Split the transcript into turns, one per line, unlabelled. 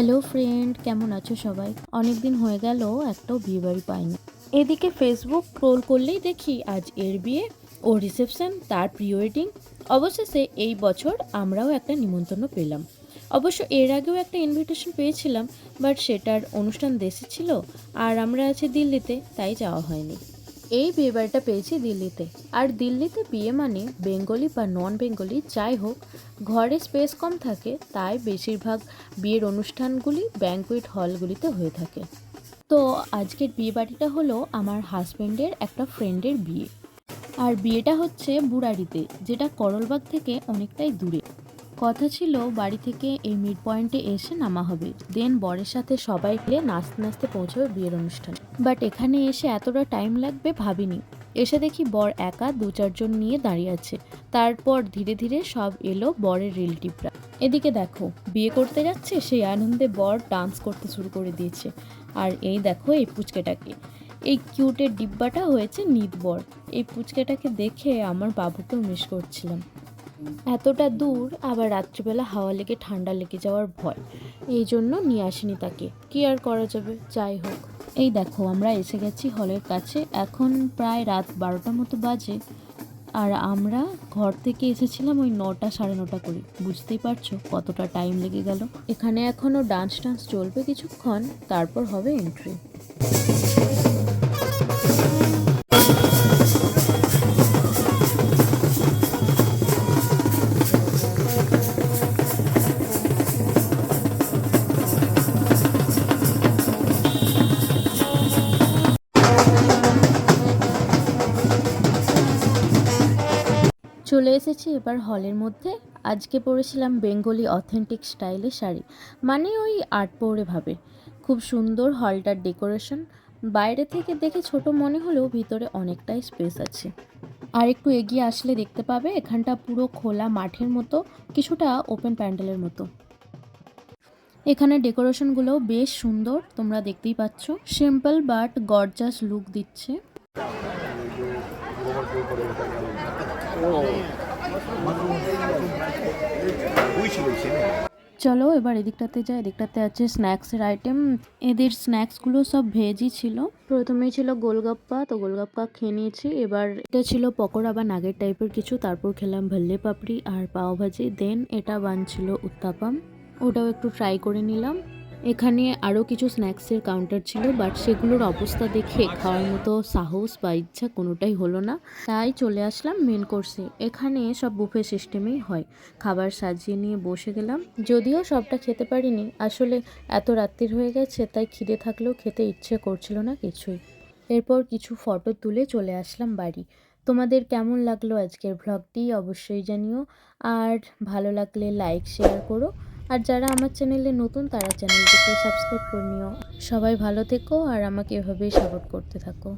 Hello friend, কেমন আছো সবাই? অনেক দিন হয়ে গেল একটাও বিয়ে বাড়ি পাইনি। এদিকে ফেসবুক স্ক্রোল করলেই দেখি আজ এর বিয়ে, ও রিসেপশন, তার প্রি ওয়েডিং। অবশেষে এই বছর আমরাও একটা নিমন্ত্রণ পেলাম। অবশ্য এর আগেও একটা ইনভিটেশন পেয়েছিলাম, বাট সেটার অনুষ্ঠান দেশে ছিল আর আমরা আছি দিল্লিতে, তাই যাওয়া হয়নি। এই বিয়েবাড়িটা পেয়েছি দিল্লিতে। আর দিল্লিতে বিয়ে মানে বেঙ্গলি বা নন বেঙ্গলি যাই হোক, ঘরে স্পেস কম থাকে, তাই বেশিরভাগ বিয়ের অনুষ্ঠানগুলি ব্যাঙ্কুয়েট হলগুলিতে হয়ে থাকে। তো আজকের বিয়ে বাড়িটা হলো আমার হাজব্যান্ডের একটা ফ্রেন্ডের বিয়ে। আর বিয়েটা হচ্ছে বুড়ারিতে, যেটা করলবাগ থেকে অনেকটাই দূরে। কথা ছিল বাড়ি থেকে এই মিড পয়েন্টে এসে নামা হবে, দেন বরের সাথে সবাই মিলে নাচতে নাচতে পৌঁছবে বিয়ের অনুষ্ঠানে। বাট এখানে এসে এতটা টাইম লাগবে ভাবিনি। এসে দেখি বর একা 2-4 জন নিয়ে দাঁড়িয়ে আছে। তারপর ধীরে ধীরে সব এলো বরের রিলেটিভরা। এদিকে দেখো, বিয়ে করতে যাচ্ছে সেই আনন্দে বর ডান্স করতে শুরু করে দিয়েছে। আর এই দেখো এই পুচকেটাকে, এই কিউটের ডিব্বাটা হয়েছে নিত বর। এই পুচকেটাকে দেখে আমার বাবুকেও মিস করছিলাম। এতটা দূর, আবার রাত্রিবেলা হাওয়া লেগে ঠান্ডা লেগে যাওয়ার ভয়, এই জন্য নিয়ে আসিনি তাকে। কি আর করা যাবে, যাই হোক। এই দেখো আমরা এসে গেছি হলের কাছে। এখন প্রায় রাত 12টা মতো বাজে। আর আমরা ঘর থেকে এসেছিলাম ওই 9টা 9:30 করে। বুঝতেই পারছো কতটা টাইম লেগে গেল। এখানে এখনও ডান্স চলবে কিছুক্ষণ, তারপর হবে এন্ট্রি। চলে এসেছি এবার হলের মধ্যে। আজকে পরেছিলাম বেঙ্গলি অথেন্টিক স্টাইলে শাড়ি, মানে ওই আর্ট পরে ভাবে। খুব সুন্দর হলটার ডেকোরেশন। বাইরে থেকে দেখে ছোট মনে হলেও ভিতরে অনেকটাই স্পেস আছে। আর একটু এগিয়ে আসলে দেখতে পাবে এখানটা পুরো খোলা মাঠের মতো, কিছুটা ওপেন প্যান্ডেলের মতো। এখানে ডেকোরেশনগুলোও বেশ সুন্দর, তোমরা দেখতেই পাচ্ছ। সিম্পল বাট গর্জাস লুক দিচ্ছে। চলো এবার এদিকটাতে যাই। এদিকটাতে আছে স্ন্যাক্সের আইটেম। এদের স্ন্যাক্সগুলো সব ভেজই ছিল। প্রথমেই ছিল গোলগাপ্পা, তো গোলগাপ্পা খেয়ে নিয়েছি। এবার এটা ছিল পকোড়া বা নাগেট টাইপের কিছু। তারপর খেলাম ভল্লে পাপড়ি আর পাওভাজি। দেন এটা বানছিল উত্তাপাম, ওটাও একটু ট্রাই করে নিলাম। এখানে আরও কিছু স্ন্যাক্সের কাউন্টার ছিল, বাট সেগুলোর অবস্থা দেখে খাওয়ার মতো সাহস বা ইচ্ছা কোনোটাই হলো না, তাই চলে আসলাম মেন কোর্সে। এখানে সব বুফে সিস্টেমেই হয়। খাবার সাজিয়ে নিয়ে বসে গেলাম। যদিও সবটা খেতে পারিনি, আসলে এত রাত্রির হয়ে গেছে, তাই খিদে থাকলেও খেতে ইচ্ছে করছিল না কিছুই। এরপর কিছু ফটো তুলে চলে আসলাম বাড়ি। তোমাদের কেমন লাগলো আজকের ভ্লগটি অবশ্যই জানিও। আর ভালো লাগলে লাইক শেয়ার করো। আর যারা আমার চ্যানেলে নতুন তারা চ্যানেলটিকে সাবস্ক্রাইব করে নিও। সবাই ভালো থেকো আর আমাকে এভাবেই সাপোর্ট করতে থাকো।